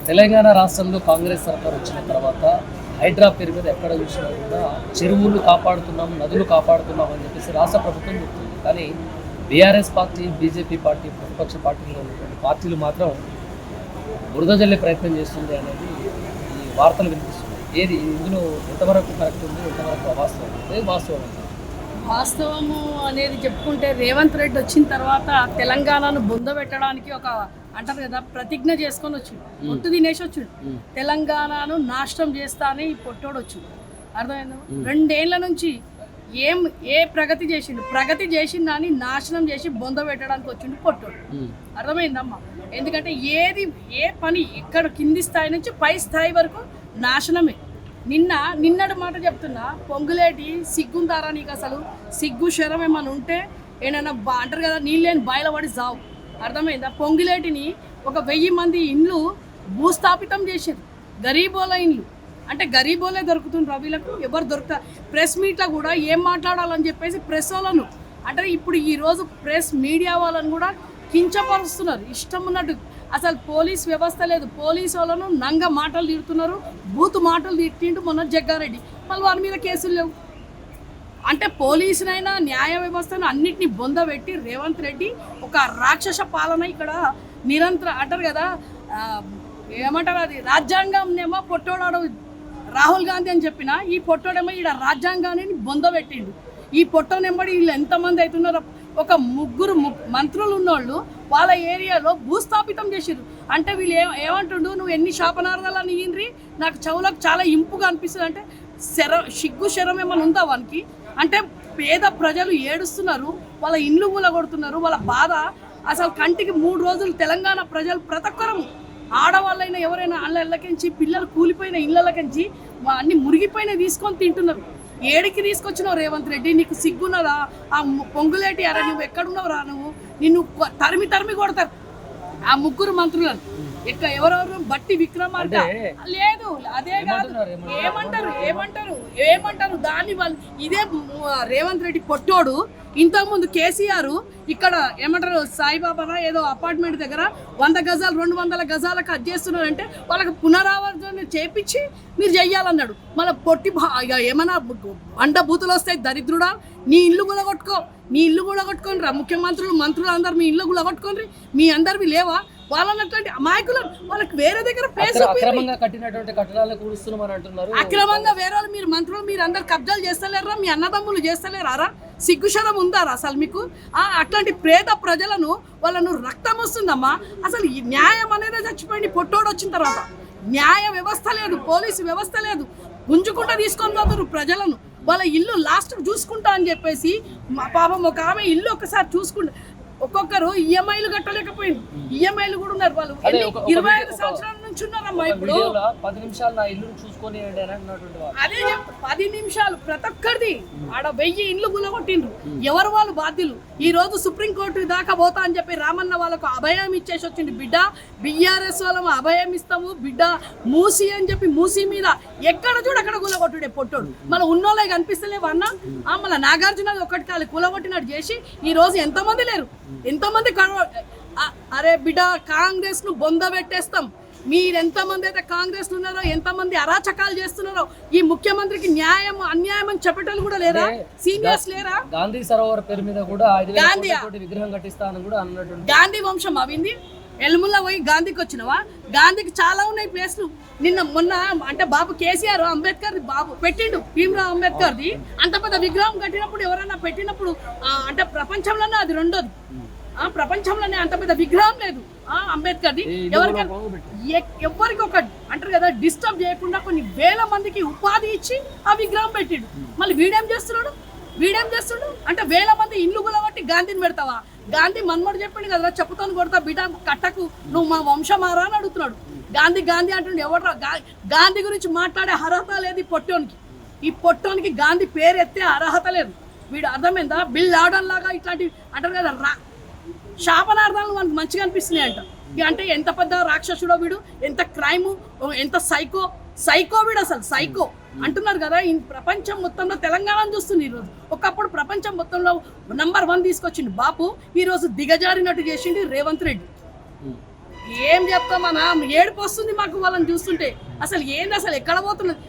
తెలంగాణ రాష్ట్రంలో కాంగ్రెస్ సర్కార్ వచ్చిన తర్వాత హైడ్రా పేరు మీద ఎక్కడ చూసినా కూడా చెరువులు కాపాడుతున్నాం, నదులు కాపాడుతున్నాం అని చెప్పేసి రాష్ట్ర ప్రభుత్వం చెప్తుంది. కానీ బీఆర్ఎస్ పార్టీ, బీజేపీ పార్టీ, ప్రతిపక్ష పార్టీలో ఉన్నటువంటి పార్టీలు మాత్రం బురద జల్లే ప్రయత్నం చేస్తుంది అనేది ఈ వార్తలు వినిపిస్తున్నాయి. ఏది ఇందులో ఎంతవరకు కరెక్ట్ ఉంది, ఎంతవరకు అవాస్తవం ఉంది, వాస్తవం ఉంది? వాస్తవము అనేది చెప్పుకుంటే రేవంత్ రెడ్డి వచ్చిన తర్వాత తెలంగాణను బొందబెట్టడానికి ఒక అంటారు కదా ప్రతిజ్ఞ చేసుకొని వచ్చిండు. పొట్టు తినేసి వచ్చిండు. తెలంగాణను నాశనం చేస్తా అని ఈ పొట్టోడు వచ్చిండు. అర్థమైందా? 2 ఏళ్ల నుంచి ఏ ప్రగతి చేసిండు? ప్రగతి చేసిందని నాశనం చేసి బొందబెట్టడానికి వచ్చిండు పొట్టోడు. అర్థమైందమ్మా? ఎందుకంటే ఏ పని ఇక్కడ కింది స్థాయి నుంచి పై స్థాయి వరకు నాశనమే. నిన్నటి మాట చెప్తున్నా, పొంగులేటి సిగ్గుందారా నీకు? అసలు సిగ్గు శరం ఏమన్నా ఉంటే ఏమైనా అంటారు కదా నీళ్ళేని బయలుపడి జావు. అర్థమైందా? పొంగులేటిని ఒక 1000 మంది ఇండ్లు భూస్థాపితం చేశారు. గరీబోల ఇండ్లు అంటే గరీబోలే దొరుకుతుండ్రు. వీళ్ళకు ఎవరు దొరుకుతారు? ప్రెస్ మీట్లో కూడా ఏం మాట్లాడాలని చెప్పేసి ప్రెస్ వాళ్ళను అంటే ఇప్పుడు ఈరోజు ప్రెస్ మీడియా వాళ్ళని కూడా కించపరుస్తున్నారు. ఇష్టం ఉన్నట్టు అసలు పోలీస్ వ్యవస్థ లేదు. పోలీసు వాళ్ళను నంగ మాటలు తిడుతున్నారు, బూతు మాటలు తిట్టిండు మొన్న జగ్గారెడ్డి. మళ్ళీ వారి మీద కేసులు లేవు. అంటే పోలీసునైనా న్యాయ వ్యవస్థను అన్నిటినీ బొందబెట్టి రేవంత్ రెడ్డి ఒక రాక్షస పాలన ఇక్కడ నిరంతరం అంటారు కదా, ఏమంటారు అది రాజ్యాంగంనేమో పొట్టోడాడు రాహుల్ గాంధీ అని చెప్పిన ఈ పొట్టోడేమో ఈడ రాజ్యాంగాన్ని బొందబెట్టిండు. ఈ పొట్టోనెంబడి వీళ్ళు ఎంతమంది అవుతున్నారో ఒక 3 మంత్రులు ఉన్నోళ్ళు వాళ్ళ ఏరియాలో భూస్థాపితం చేసిర్రు. అంటే వీళ్ళు ఏమంటుండు, నువ్వు ఎన్ని శాపనార్థాలు అని ఈయనరి నాకు చెవులకు చాలా ఇంపుగా అనిపిస్తుంది. అంటే సిగ్గు శరం ఏమైనా ఉందా వానికి? అంటే పేద ప్రజలు ఏడుస్తున్నారు, వాళ్ళ ఇండ్లు కూలగొడుతున్నారు. వాళ్ళ బాధ అసలు కంటికి 3 రోజులు తెలంగాణ ప్రజలు ప్రతి ఒక్కరము ఆడవాళ్ళైనా ఎవరైనా అళ్ళకించి పిల్లలు కూలిపోయిన ఇళ్ళకించి అన్ని మురిగిపోయిన తీసుకొని తింటున్నారు. ఏడికి తీసుకొచ్చినావు రేవంత్ రెడ్డి? నీకు సిగ్గున్నదా? ఆ పొంగులేటి అరే నువ్వు ఎక్కడున్నావు రా? నువ్వు నిన్ను తరిమి కొడతారు ఆ 3 మంత్రులను. ఎవరెవరు బట్టి విక్రమార్క లేదు, అదే కాదు. ఏమంటారు దాన్ని వాళ్ళు ఇదే రేవంత్ రెడ్డి పొట్టోడు. ఇంతకుముందు కేసీఆర్ ఇక్కడ ఏమంటారు సాయిబాబా ఏదో అపార్ట్మెంట్ దగ్గర 100 గజాలు 200 గజాలకు అది చేస్తున్నారంటే వాళ్ళకి పునరావర్తన చేపించి మీరు చెయ్యాలన్నాడు. మళ్ళీ పొట్టి ఏమన్నా అండబూతులు వస్తాయి దరిద్రుడా, నీ ఇల్లు కూడా కొట్టుకోని రా. మంత్రులు అందరు మీ ఇల్లు కూడా కొట్టుకోని, మీ అందరివి లేవా? వాళ్ళని అట్లాంటి అమాయకులు వాళ్ళకి వేరే దగ్గర అక్రమంగా కట్టినటువంటి కట్టడాలను కూలుస్తున్నామని అంటున్నారు. అక్రమంగా వేరే వాళ్ళు మీరు మంత్రులు మీరు అందరు కబ్జాలు చేస్తలేరా? మీ అన్నదమ్ములు చేస్తలేరా? సిగ్గుశరం ఉందారా అసలు మీకు? అట్లాంటి పేద ప్రజలను వాళ్ళను రక్తం వస్తుందమ్మా. అసలు ఈ న్యాయం అనేది చచ్చిపోయింది పొట్టోడు వచ్చిన తర్వాత. న్యాయ వ్యవస్థ లేదు, పోలీసు వ్యవస్థ లేదు. గుంజుకుంటా తీసుకొని పోతారు ప్రజలను. వాళ్ళ ఇల్లు లాస్ట్కి చూసుకుంటా అని చెప్పేసి పాపం ఒక ఆమె ఇల్లు ఒకసారి చూసుకుంటా ఒక్కొక్కరు ఈఎంఐలు కట్టలేకపోయింది. ఈఎంఐలు కూడా ఉన్నారు. వాళ్ళు 25 సంవత్సరాల నుంచి ఉన్నారమ్మా. ఇప్పుడు 10 నిమిషాలు నా ఇల్లు చూసుకొని అదే 10 నిమిషాలు ప్రతి ఒక్కరిది ఆడ 1000 ఇండ్లు గులగొట్టిండ్రు. ఎవరు వాళ్ళు బాధ్యులు? ఈ రోజు సుప్రీంకోర్టు దాకా పోతా అని చెప్పి రామన్న వాళ్ళకు అభయం ఇచ్చేసి వచ్చింది. బిడ్డ బీఆర్ఎస్ వాళ్ళము అభయం ఇస్తాము బిడ్డ మూసి అని చెప్పి మూసి మీద ఎక్కడ చూడు అక్కడ గులగొట్టుడే పొట్టోడు. మన ఉన్నోళ్ళే కనిపిస్తలేవు అన్న. మళ్ళీ నాగార్జున ఒకటి కాదు కూలగొట్టినట్టు చేసి ఈ రోజు ఎంతమంది లేరు, ఎంతమంది అరే బిడ్డ కాంగ్రెస్ ను బొందబెట్టేస్తాం. మీరెంతమంది అయితే కాంగ్రెస్ ఉన్నారో, ఎంతమంది అరాచకాలు చేస్తున్నారో, ఈ ముఖ్యమంత్రికి న్యాయం అన్యాయం అని చెప్పటం కూడా లేదా? సీనియర్స్ లేరా? గాంధీ సరోవర్ పేరు మీద కూడా విగ్రహం కట్టిస్తానని కూడా అన్నట్టు గాంధీ వంశం అవింది. ఎల్ముల్లా పోయి గాంధీకి వచ్చినవా? గాంధీకి చాలా ఉన్నాయి ప్లేస్లు. మొన్న అంటే బాబు కేసీఆర్ అంబేద్కర్ బాబు పెట్టిండు, భీమ్రావ్ అంబేద్కర్ది అంత పెద్ద విగ్రహం కట్టినప్పుడు ఎవరైనా పెట్టినప్పుడు అంటే ప్రపంచంలోనే అది రెండోది. ప్రపంచంలోనే అంత పెద్ద విగ్రహం లేదు అంబేద్కర్ది. ఎవరికి ఒక అంటారు కదా డిస్టర్బ్ చేయకుండా కొన్ని వేల మందికి ఉపాధి ఇచ్చి ఆ విగ్రహం పెట్టిండు. మళ్ళీ వీడేం చేస్తున్నాడు అంటే వేల మంది ఇండ్లు గులబట్టి గాంధీని పెడతావా? గాంధీ మన్మడు చెప్పిండు కదా, చెప్పుతాను కొడతా బిడ్డ కట్టకు, నువ్వు మా వంశమారా అని అడుగుతున్నాడు. గాంధీ అంటుండే. ఎవరు గాంధీ గురించి మాట్లాడే అర్హత లేదు ఈ పొట్టోనికి గాంధీ పేరు ఎత్తే అర్హత లేదు. వీడు అర్థమైందా? బిల్ ఆడన్ లాగా ఇట్లాంటి అంటారు కదా శాపనార్థాలు మనకు మంచిగా అనిపిస్తున్నాయి అంట. అంటే ఎంత పెద్ద రాక్షసుడో వీడు, ఎంత క్రైము, ఎంత సైకో వీడు, అసలు సైకో అంటున్నారు కదా. ఈ ప్రపంచం మొత్తంలో తెలంగాణను చూస్తుంది ఈరోజు. ఒకప్పుడు ప్రపంచం మొత్తంలో నంబర్ 1 తీసుకొచ్చిండు బాపు, ఈరోజు దిగజారినట్టు చేసిండు రేవంత్ రెడ్డి. ఏం చెప్తామన్నా, ఏడుపు వస్తుంది మాకు వాళ్ళని చూస్తుంటే. అసలు ఏంది, అసలు ఎక్కడ పోతున్నది?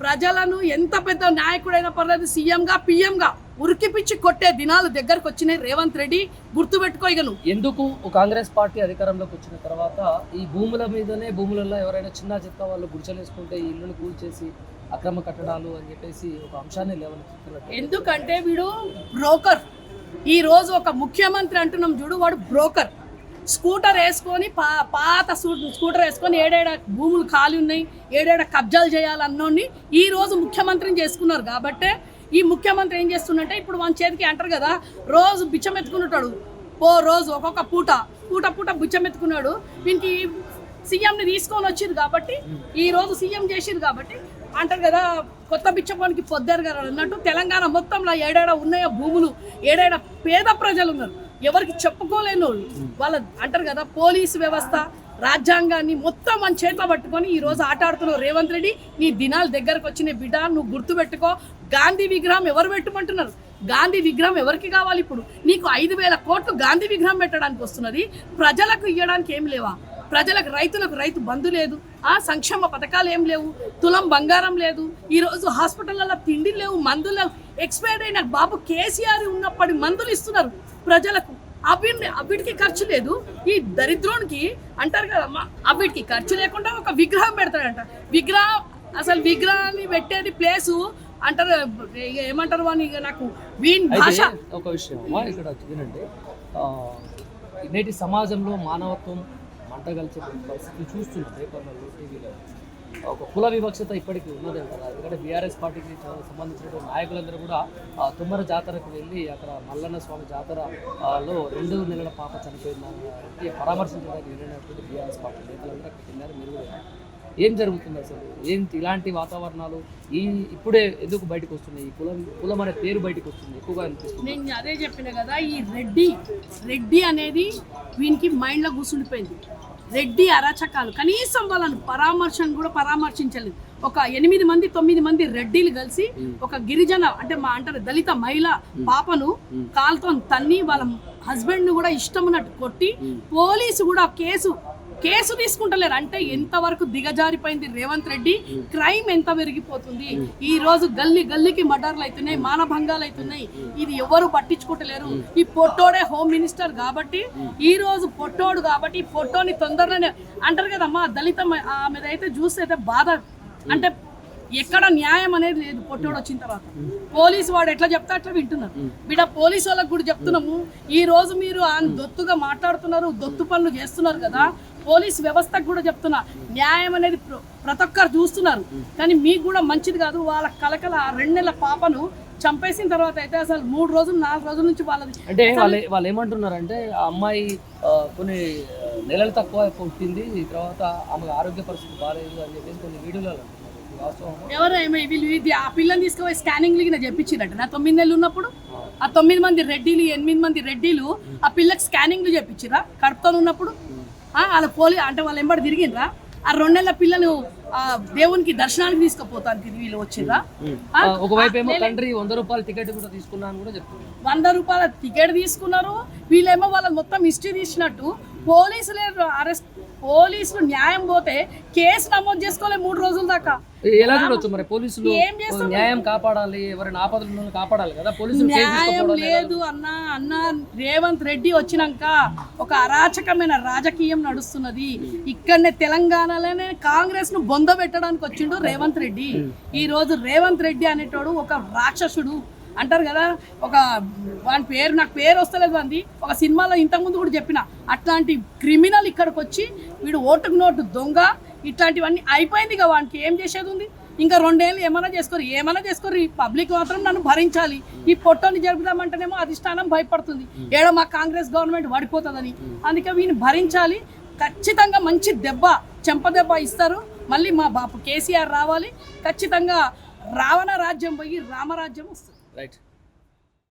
ప్రజలను ఎంత పెద్ద నాయకుడైనా పర్లేదు సీఎంగా పిఎంగా ఉరికిపిచ్చి కొట్టే దినాలు దగ్గరకు వచ్చినాయి. రేవంత్ రెడ్డి గుర్తుపెట్టుకో ఇక నువ్వు. ఎందుకు కాంగ్రెస్ పార్టీ అధికారంలోకి వచ్చిన తర్వాత ఈ భూముల మీదనే, భూములలో ఎవరైనా చిన్న చిత్త వాళ్ళు గుడిసెలు వేసుకుంటే ఈ ఇల్లును కూల్చేసి అక్రమ కట్టడాలు అని చెప్పేసి ఒక అంశాన్ని లేవనెత్తుతున్నట్టు. ఎందుకంటే వీడు బ్రోకర్. ఈ రోజు ఒక ముఖ్యమంత్రి అంటున్నాం చూడు, వాడు బ్రోకర్. స్కూటర్ వేసుకొని పాత స్కూటర్ వేసుకొని ఏడేడ భూములు ఖాళీ ఉన్నాయి, ఏడేడ కబ్జాలు చేయాలన్నోని ఈ రోజు ముఖ్యమంత్రిని చేసుకున్నారు. కాబట్టే ఈ ముఖ్యమంత్రి ఏం చేస్తుందంటే, ఇప్పుడు మన చేతికి అంటారు కదా, రోజు బిచ్చం ఎత్తుకున్నటాడు. రోజు ఒక్కొక్క పూట బిచ్చం ఎత్తుకున్నాడు. దీనికి సీఎంని తీసుకొని వచ్చింది కాబట్టి, ఈ రోజు సీఎం చేసిరు కాబట్టి అంటారు కదా, కొత్త బిచ్చపానికి పొద్దారు కదా అన్నట్టు తెలంగాణ మొత్తంలో ఏడేడ ఉన్నాయో భూములు, ఏడేడ పేద ప్రజలు ఉన్నారు, ఎవరికి చెప్పుకోలేని వాళ్ళు. వాళ్ళ అంటారు కదా, పోలీసు వ్యవస్థ రాజ్యాంగాన్ని మొత్తం మన చేతిలో పట్టుకొని ఈ రోజు ఆట ఆడుతున్నావు. రేవంత్ రెడ్డి, నీ దినాలు దగ్గరకు వచ్చిన బిడ్డ, నువ్వు గుర్తుపెట్టుకో. గాంధీ విగ్రహం ఎవరు పెట్టమంటున్నారు? గాంధీ విగ్రహం ఎవరికి కావాలి? ఇప్పుడు నీకు 5,000 కోట్లు గాంధీ విగ్రహం పెట్టడానికి వస్తున్నది, ప్రజలకు ఇవ్వడానికి ఏం లేవా? ప్రజలకు, రైతు బంధు లేదు, సంక్షేమ పథకాలు ఏం లేవు, తులం బంగారం లేదు, ఈరోజు హాస్పిటల్లో తిండి లేవు, మందులు లేవు. ఎక్స్పైర్డ్ అయిన బాబు కేసీఆర్ ఉన్నప్పటి మందులు ఇస్తున్నారు ప్రజలకు. అవిటికి ఖర్చు లేదు. ఈ దరిద్రోనికి అంటారు కదమ్మా, అవిటికి ఖర్చు లేకుండా ఒక విగ్రహం పెడతాడంట. అసలు విగ్రహాన్ని పెట్టేది ప్లేసు అంటారు, ఏమంటారు అని ఇక నాకు వీన్ భాష. ఒక విషయం ఇక్కడ వినండి, నేటి సమాజంలో మానవత్వం మంటగలిచే పరిస్థితి చూస్తున్నాం. పేపర్లలో, టీవీలో ఒక కుల వివక్షత ఇప్పటికీ ఉన్నదే కదా. ఎందుకంటే బీఆర్ఎస్ పార్టీకి సంబంధించిన నాయకులందరూ కూడా తుమ్మర జాతరకు వెళ్ళి అక్కడ మల్లన్న స్వామి జాతరలో 2 నెలల పాప చనిపోయిందని పరామర్శించడానికి వెళ్ళినటువంటి బీఆర్ఎస్ పార్టీ నేతలందరూ అక్కడికి వెళ్ళారు. మీరు కూడా ఏం జరుగుతుంది అసలు? ఏంటి ఇలాంటి వాతావరణాలు ఇప్పుడే ఎందుకు బయటకు వస్తున్నాయి? కులం అనే పేరు బయటకు వస్తుంది ఎక్కువగా అనిపిస్తుంది. నేను అదే చెప్పిన కదా, ఈ రెడ్డి అనేది వీనికి మైండ్లో కూర్చుండిపోయింది. రెడ్డి అరాచకాలు కనీసం వాళ్ళని కూడా పరామర్శించలేదు. ఒక 8 మంది 9 మంది రెడ్డిలు కలిసి ఒక గిరిజన అంటే అంటారు దళిత మహిళ పాపను కాలుతో తన్ని వాళ్ళ హస్బెండ్ ను కూడా ఇష్టం ఉన్నట్టు కొట్టి పోలీసు కూడా కేసు తీసుకుంటలేరు. అంటే ఎంతవరకు దిగజారిపోయింది రేవంత్ రెడ్డి, క్రైమ్ ఎంత పెరిగిపోతుంది. ఈ రోజు గల్లీకి మర్డర్లు అవుతున్నాయి, మానభంగాలు అవుతున్నాయి. ఇది ఎవరు పట్టించుకుంటలేరు. ఈ పొట్టోడే హోమ్ మినిస్టర్ కాబట్టి, ఈ రోజు పొట్టోడు కాబట్టి పొట్టోని తొందరగానే అంటారు కదమ్మా, దళిత ఆమెదైతే చూస్తే అయితే బాధ. అంటే ఎక్కడ న్యాయం అనేది లేదు. పొట్టోడు వచ్చిన తర్వాత పోలీసు వాడు ఎట్లా చెప్తే అట్లా వింటున్నారు. బిడ్డ పోలీసు వాళ్ళకి కూడా చెప్తున్నాము, ఈ రోజు మీరు దొత్తుగా మాట్లాడుతున్నారు, దొత్తు పనులు చేస్తున్నారు కదా. పోలీస్ వ్యవస్థకు కూడా చెప్తున్నా, న్యాయం అనేది ప్రతి ఒక్కరు చూస్తున్నారు, కానీ మీకు కూడా మంచిది కాదు. వాళ్ళ కలకల 2 నెలల పాపను చంపేసిన తర్వాత అయితే అసలు 3 రోజులు 4 రోజుల నుంచి వాళ్ళది అంటే వాళ్ళు ఏమంటున్నారంటే, ఆ అమ్మాయి కొన్ని నెలలు తక్కువ పుట్టింది, తర్వాత ఆమె ఆరోగ్య పరిస్థితి బాగాలేదు అని చెప్పేసి కొన్ని వీడియోలు ఎవరేమో వీళ్ళు ఆ పిల్లని తీసుకుపోయి స్కానింగ్ లిగిన చెప్పించినట్టు. నా 9 నెలలు ఉన్నప్పుడు ఆ 9 మంది రెడ్డిలు 8 మంది రెడ్డిలు ఆ పిల్లకి స్కానింగ్లు చెప్పించిరా కడుపుతో ఉన్నప్పుడు. వాళ్ళ అంటే వాళ్ళు ఎంబడి తిరిగిండ్రా. ఆ 2 నెలల పిల్లలు దేవునికి దర్శనానికి తీసుకుపోతానికి వీళ్ళు వచ్చిండ్రా. ఒకవైపు ఏమో తండ్రి 100 రూపాయల టికెట్ కూడా తీసుకున్నాను కూడా చెప్తున్నారు. 100 రూపాయల టికెట్ తీసుకున్నారు. వీళ్ళేమో వాళ్ళ మొత్తం హిస్టరీ తీసినట్టు పోలీసులు న్యాయం పోతే కేసు నమోదు చేసుకోలే 3 రోజుల దాకా. ఎలా చూడొచ్చు మరి? పోలీసులు న్యాయం కాపాడాలి, ఎవరైనా ఆపదలను కాపాడాలి కదా. పోలీసులు న్యాయం లేదు అన్న రేవంత్ రెడ్డి వచ్చినాక ఒక అరాచకమైన రాజకీయం నడుస్తున్నది. ఇక్కడనే తెలంగాణలోనే కాంగ్రెస్ ను బొంద పెట్టడానికి వచ్చిండు రేవంత్ రెడ్డి. ఈ రోజు రేవంత్ రెడ్డి అనేటోడు ఒక రాక్షసుడు అంటారు కదా. వాని పేరు నాకు పేరు వస్తలేదు అంది. ఒక సినిమాలో ఇంతకుముందు కూడా చెప్పిన, అట్లాంటి క్రిమినల్ ఇక్కడికి వచ్చి వీడు ఓటుకు నోటు దొంగ, ఇట్లాంటివన్నీ అయిపోయింది ఇక. వానికి ఏం చేసేది ఉంది? ఇంకా 2 ఏళ్ళు ఏమైనా చేసుకోరు. ఈ పబ్లిక్ మాత్రం నన్ను భరించాలి. ఈ పొట్టని జరుపుదామంటేనేమో అధిష్టానం భయపడుతుంది, ఏడో మా కాంగ్రెస్ గవర్నమెంట్ పడిపోతుందని. అందుకే వీని భరించాలి. ఖచ్చితంగా మంచి చెంప దెబ్బ ఇస్తారు. మళ్ళీ మా బాపు కేసీఆర్ రావాలి. ఖచ్చితంగా రావణ రాజ్యం పోయి రామరాజ్యం వస్తుంది. రైట్.